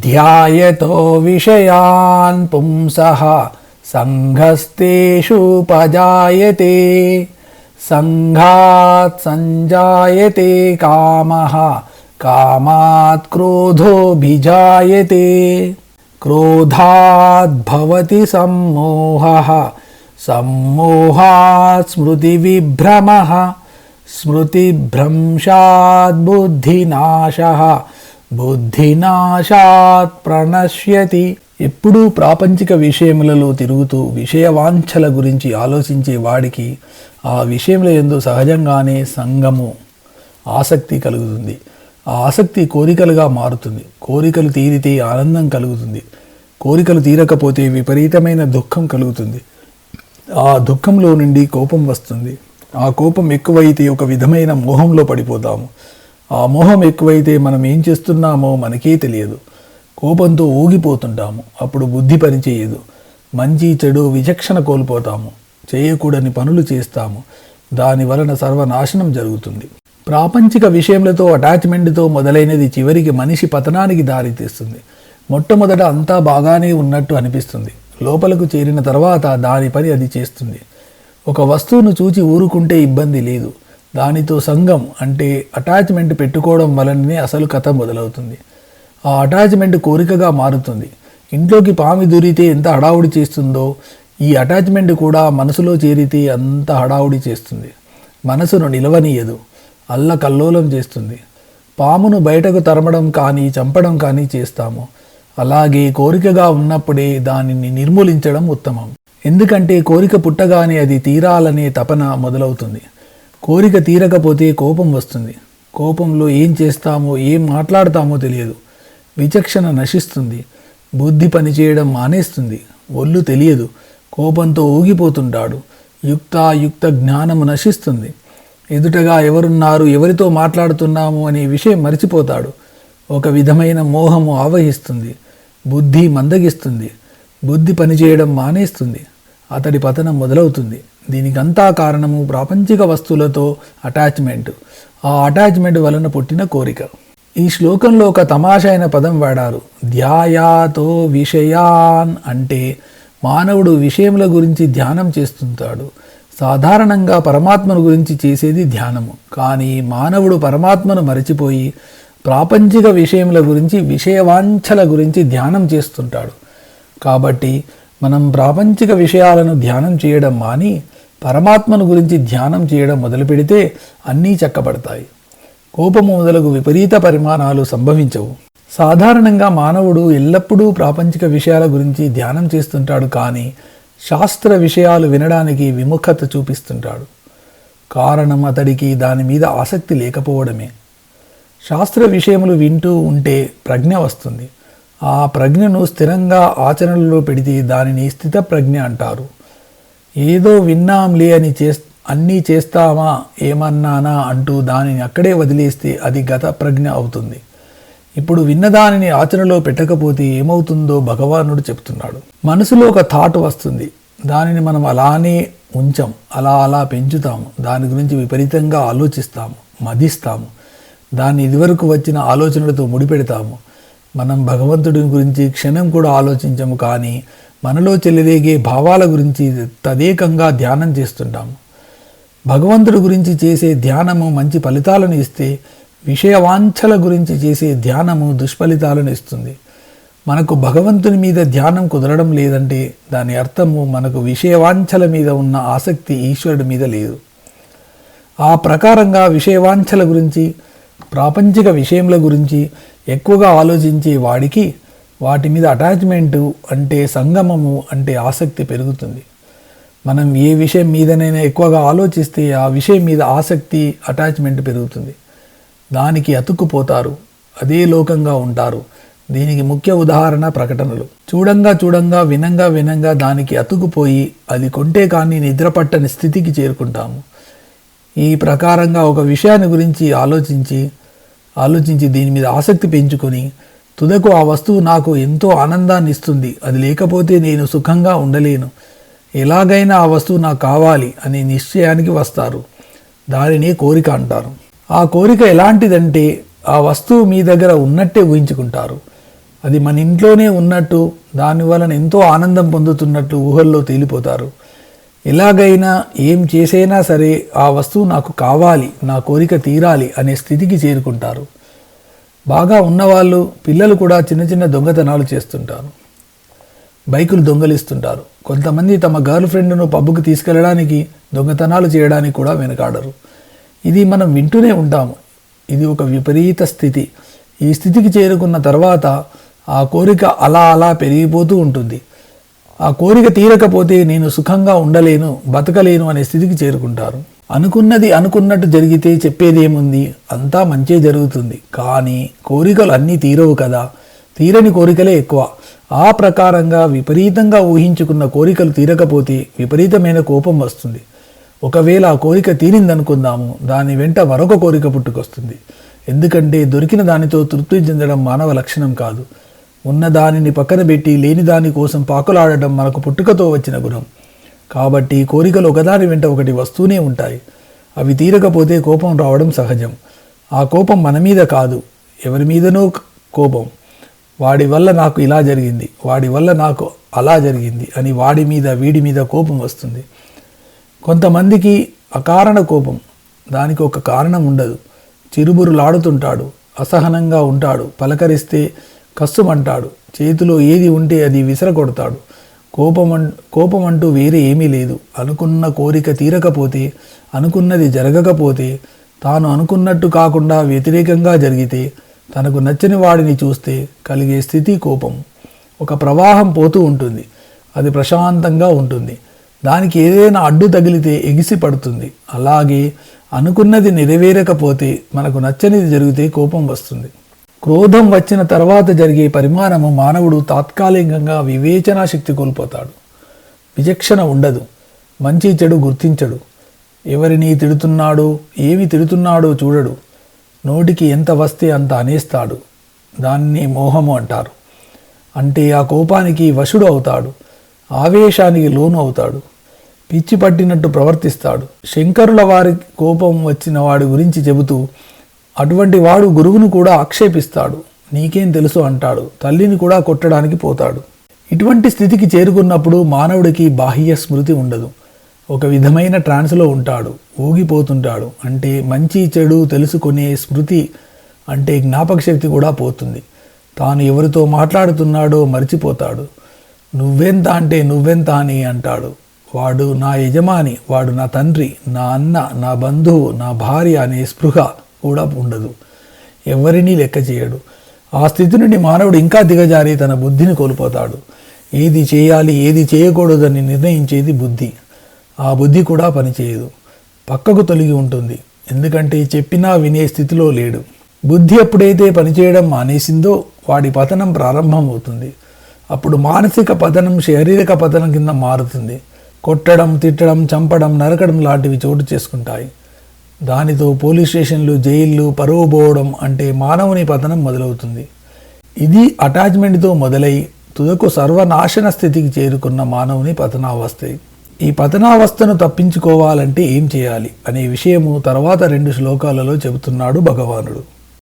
ధ్యాయతో విషయాన్ పుంసః సంఘస్తేషుపజాయతే సంఘాత్ సంజాయతే కామః కామాత్ క్రోధోభిజాయతే క్రోధాత్ భవతి సమ్మోహః సమ్మోహాత్ స్మృతివిభ్రమః స్మృతిభ్రంశాత్ బుద్ధినాశః బుద్ధినాశాత్ ప్రణశ్యతి. ఎప్పుడూ ప్రాపంచిక విషయములలో తిరుగుతూ విషయవాంఛల గురించి ఆలోచించే వాడికి ఆ విషయముల యందు సహజంగానే సంగము ఆసక్తి కలుగుతుంది. ఆ ఆసక్తి కోరికలుగా మారుతుంది. కోరికలు తీరితే ఆనందం కలుగుతుంది. కోరికలు తీరకపోతే విపరీతమైన దుఃఖం కలుగుతుంది. ఆ దుఃఖంలో నుండి కోపం వస్తుంది. ఆ కోపం ఎక్కువైతే ఒక విధమైన మోహంలో పడిపోతాము. ఆ మోహం ఎక్కువైతే మనం ఏం చేస్తున్నామో మనకే తెలియదు. కోపంతో ఊగిపోతుంటాము. అప్పుడు బుద్ధి పనిచేయదు. మంచి చెడు విచక్షణ కోల్పోతాము. చేయకూడని పనులు చేస్తాము. దాని వలన సర్వనాశనం జరుగుతుంది. ప్రాపంచిక విషయములతో అటాచ్మెంట్తో మొదలైనది చివరికి మనిషి పతనానికి దారితీస్తుంది. మొట్టమొదట అంతా బాగానే ఉన్నట్టు అనిపిస్తుంది. లోపలకు చేరిన తర్వాత దాని పని అది చేస్తుంది. ఒక వస్తువును చూచి ఊరుకుంటే ఇబ్బంది లేదు. దానితో సంఘం అంటే అటాచ్మెంట్ పెట్టుకోవడం వలననే అసలు కథ మొదలవుతుంది. ఆ అటాచ్మెంట్ కోరికగా మారుతుంది. ఇంట్లోకి పాము దూరితే ఎంత హడావుడి చేస్తుందో ఈ అటాచ్మెంట్ కూడా మనసులో చేరితే అంత హడావుడి చేస్తుంది. మనసును నిలవనీయదు. అల్లకల్లోలం చేస్తుంది. పామును బయటకు తరమడం కానీ చంపడం కానీ చేస్తాము. అలాగే కోరికగా ఉన్నప్పుడే దానిని నిర్మూలించడం ఉత్తమం. ఎందుకంటే కోరిక పుట్టగానే అది తీరాలనే తపన మొదలవుతుంది. కోరిక తీరకపోతే కోపం వస్తుంది. కోపంలో ఏం చేస్తామో ఏం మాట్లాడతామో తెలియదు. విచక్షణ నశిస్తుంది. బుద్ధి పనిచేయడం మానేస్తుంది. ఒళ్ళు తెలియదు. కోపంతో ఊగిపోతుంటాడు. యుక్తాయుక్త జ్ఞానము నశిస్తుంది. ఎదుటగా ఎవరున్నారు, ఎవరితో మాట్లాడుతున్నాము అనే విషయం మర్చిపోతాడు. ఒక విధమైన మోహము ఆవహిస్తుంది. బుద్ధి మందగిస్తుంది. బుద్ధి పనిచేయడం మానేస్తుంది. అతడి పతనం మొదలవుతుంది. దీనికంతా కారణము ప్రాపంచిక వస్తువులతో అటాచ్మెంట్. ఆ అటాచ్మెంట్ వలన పుట్టిన కోరిక. ఈ శ్లోకంలో ఒక తమాషైన పదం వాడారు. ధ్యాయాతో విషయాన్ అంటే మానవుడు విషయముల గురించి ధ్యానం చేస్తుంటాడు. సాధారణంగా పరమాత్మను గురించి చేసేది ధ్యానము. కానీ మానవుడు పరమాత్మను మరచిపోయి ప్రాపంచిక విషయముల గురించి విషయవాంఛల గురించి ధ్యానం చేస్తుంటాడు. కాబట్టి మనం ప్రాపంచిక విషయాలను ధ్యానం చేయడం మాని పరమాత్మను గురించి ధ్యానం చేయడం మొదలు పెడితే అన్నీ చక్కబడతాయి. కోపము మొదలగు విపరీత పరిమాణాలు సంభవించవు. సాధారణంగా మానవుడు ఎల్లప్పుడూ ప్రాపంచిక విషయాల గురించి ధ్యానం చేస్తుంటాడు. కానీ శాస్త్ర విషయాలు వినడానికి విముఖత చూపిస్తుంటాడు. కారణం అతడికి దాని మీద ఆసక్తి లేకపోవడమే. శాస్త్ర విషయములు వింటూ ఉంటే ప్రజ్ఞ వస్తుంది. ఆ ప్రజ్ఞను స్థిరంగా ఆచరణలో పెడితే దానిని స్థితప్రజ్ఞ అంటారు. ఏదో విన్నాంలే అని అన్నీ చేస్తామా ఏమన్నానా అంటూ దానిని అక్కడే వదిలేస్తే అది గత ప్రజ్ఞ అవుతుంది. ఇప్పుడు విన్నదానిని ఆచరణలో పెట్టకపోతే ఏమవుతుందో భగవానుడు చెప్తున్నాడు. మనసులో ఒక థాట్ వస్తుంది. దానిని మనం అలానే ఉంచాం. అలా పెంచుతాము. దాని గురించి విపరీతంగా ఆలోచిస్తాము, మదిస్తాము. దాన్ని ఇదివరకు వచ్చిన ఆలోచనలతో ముడిపెడతాము. మనం భగవంతుడి గురించి క్షణం కూడా ఆలోచించము. కానీ మనలో చెలరేగే భావాల గురించి తదేకంగా ధ్యానం చేస్తుంటాము. భగవంతుడి గురించి చేసే ధ్యానము మంచి ఫలితాలను ఇస్తే విషయవాంఛల గురించి చేసే ధ్యానము దుష్ఫలితాలను ఇస్తుంది. మనకు భగవంతుని మీద ధ్యానం కుదరడం లేదంటే దాని అర్థము మనకు విషయవాంఛల మీద ఉన్న ఆసక్తి ఈశ్వరుడి మీద లేదు. ఆ ప్రకారంగా విషయవాంఛల గురించి ప్రాపంచిక విషయముల గురించి ఎక్కువగా ఆలోచించే వాడికి వాటి మీద అటాచ్మెంటు అంటే సంగమము అంటే ఆసక్తి పెరుగుతుంది. మనం ఏ విషయం మీదనైనా ఎక్కువగా ఆలోచిస్తే ఆ విషయం మీద ఆసక్తి అటాచ్మెంట్ పెరుగుతుంది. దానికి అతుక్కుపోతారు. అదే లోకంగా ఉంటారు. దీనికి ముఖ్య ఉదాహరణ ప్రకటనలు. చూడంగా వినంగా దానికి అతుక్కుపోయి అది కొంటే కానీ నిద్రపట్టని స్థితికి చేరుకుంటాము. ఈ ప్రకారంగా ఒక విషయాన్ని గురించి ఆలోచించి దీని మీద ఆసక్తి పెంచుకొని తుదకు ఆ వస్తువు నాకు ఎంతో ఆనందాన్ని ఇస్తుంది, అది లేకపోతే నేను సుఖంగా ఉండలేను, ఎలాగైనా ఆ వస్తువు నాకు కావాలి అనే నిశ్చయానికి వస్తారు. దానిని కోరిక అంటారు. ఆ కోరిక ఎలాంటిదంటే ఆ వస్తువు మీ దగ్గర ఉన్నట్టే ఊహించుకుంటారు. అది మన ఇంట్లోనే ఉన్నట్టు, దాని వలన ఎంతో ఆనందం పొందుతున్నట్టు ఊహల్లో తేలిపోతారు. ఎలాగైనా ఏం చేసైనా సరే ఆ వస్తువు నాకు కావాలి, నా కోరిక తీరాలి అనే స్థితికి చేరుకుంటారు. బాగా ఉన్నవాళ్ళు, పిల్లలు కూడా చిన్న చిన్న దొంగతనాలు చేస్తుంటారు. బైకులు దొంగలిస్తుంటారు. కొంతమంది తమ గర్ల్ ఫ్రెండ్ను పబ్బుకు తీసుకెళ్ళడానికి, దొంగతనాలు చేయడానికి కూడా వెనకాడరు. ఇది మనం వింటూనే ఉంటాము. ఇది ఒక విపరీత స్థితి. ఈ స్థితికి చేరుకున్న తర్వాత ఆ కోరిక అలా అలా పెరిగిపోతూ ఉంటుంది. ఆ కోరిక తీరకపోతే నేను సుఖంగా ఉండలేను, బతకలేను అనే స్థితికి చేరుకుంటారు. అనుకున్నది అనుకున్నట్టు జరిగితే చెప్పేదేముంది, అంతా మంచే జరుగుతుంది. కానీ కోరికలు అన్నీ తీరవు కదా, తీరని కోరికలే ఎక్కువ. ఆ ప్రకారంగా విపరీతంగా ఊహించుకున్న కోరికలు తీరకపోతే విపరీతమైన కోపం వస్తుంది. ఒకవేళ ఆ కోరిక తీరిందనుకుందాము, దాని వెంట మరొక కోరిక పుట్టుకొస్తుంది. ఎందుకంటే దొరికిన దానితో తృప్తి చెందడం మానవ లక్షణం కాదు. ఉన్న దానిని పక్కన పెట్టి లేని దాని కోసం పాకులాడటం మనకు పుట్టుకతో వచ్చిన గుణం. కాబట్టి కోరికలు ఒకదాని వెంట ఒకటి వస్తూనే ఉంటాయి. అవి తీరకపోతే కోపం రావడం సహజం. ఆ కోపం మన మీద కాదు, ఎవరి మీదనో కోపం. వాడి వల్ల నాకు ఇలా జరిగింది, వాడి వల్ల నాకు అలా జరిగింది అని వాడి మీద వీడి మీద కోపం వస్తుంది. కొంతమందికి అకారణ కోపం, దానికి ఒక కారణం ఉండదు. చిరుబురులాడుతుంటాడు, అసహనంగా ఉంటాడు, పలకరిస్తే కస్సుమంటాడు, చేతిలో ఏది ఉంటే అది విసరగొడతాడు. కోపం అంటూ వేరే ఏమీ లేదు. అనుకున్న కోరిక తీరకపోతే, అనుకున్నది జరగకపోతే, తాను అనుకున్నట్టు కాకుండా వ్యతిరేకంగా జరిగితే, తనకు నచ్చని వాడిని చూస్తే కలిగే స్థితి కోపం. ఒక ప్రవాహం పోతూ ఉంటుంది, అది ప్రశాంతంగా ఉంటుంది. దానికి ఏదైనా అడ్డు తగిలితే ఎగిసి పడుతుంది. అలాగే అనుకున్నది నెరవేరకపోతే, మనకు నచ్చనిది జరిగితే కోపం వస్తుంది. క్రోధం వచ్చిన తర్వాత జరిగే పరిమాణము మానవుడు తాత్కాలికంగా వివేచనా శక్తి కోల్పోతాడు. విచక్షణ ఉండదు, మంచి చెడు గుర్తించడు. ఎవరిని తిడుతున్నాడో, ఏమి తిడుతున్నాడో చూడడు. నోటికి ఎంత వస్తే అంత అనేస్తాడు. దాన్ని మోహము అంటారు. అంటే ఆ కోపానికి వశుడు అవుతాడు, ఆవేశానికి లోను అవుతాడు, పిచ్చి పట్టినట్టు ప్రవర్తిస్తాడు. శంకరుల వారి కోపం వచ్చిన వాడి గురించి చెబుతూ, అటువంటి వాడు గురువును కూడా ఆక్షేపిస్తాడు. నీకేం తెలుసు అంటాడు. తల్లిని కూడా కొట్టడానికి పోతాడు. ఇటువంటి స్థితికి చేరుకున్నప్పుడు మానవుడికి బాహ్య స్మృతి ఉండదు. ఒక విధమైన ట్రాన్స్లో ఉంటాడు, ఊగిపోతుంటాడు. అంటే మంచి చెడు తెలుసుకునే స్మృతి, అంటే జ్ఞాపక శక్తి కూడా పోతుంది. తాను ఎవరితో మాట్లాడుతున్నాడో మర్చిపోతాడు. నువ్వెంత అంటే నువ్వెంత అని అంటాడు. వాడు నా యజమాని, వాడు నా తండ్రి, నా అన్న, నా బంధువు, నా భార్య అనే స్పృహ కూడా ఉండదు. ఎవరినీ లెక్క చేయడు. ఆ స్థితి నుండి మానవుడు ఇంకా దిగజారి తన బుద్ధిని కోల్పోతాడు. ఏది చేయాలి, ఏది చేయకూడదని నిర్ణయించేది బుద్ధి. ఆ బుద్ధి కూడా పనిచేయదు, పక్కకు తొలగి ఉంటుంది. ఎందుకంటే చెప్పినా వినే స్థితిలో లేడు. బుద్ధి ఎప్పుడైతే పనిచేయడం మానేసిందో వాడి పతనం ప్రారంభమవుతుంది. అప్పుడు మానసిక పతనం శారీరక పతనం కింద మారుతుంది. కొట్టడం, తిట్టడం, చంపడం, నరకడం లాంటివి చోటు చేసుకుంటాయి. దానితో పోలీస్ స్టేషన్లు, జైళ్ళు, పరువు పోవడం అంటే మానవుని పతనం మొదలవుతుంది. ఇది అటాచ్మెంట్తో మొదలై తుదకు సర్వనాశన స్థితికి చేరుకున్న మానవుని పతనావస్థ. ఈ పతనావస్థను తప్పించుకోవాలంటే ఏం చేయాలి అనే విషయము తర్వాత 2 శ్లోకాలలో చెబుతున్నాడు భగవానుడు.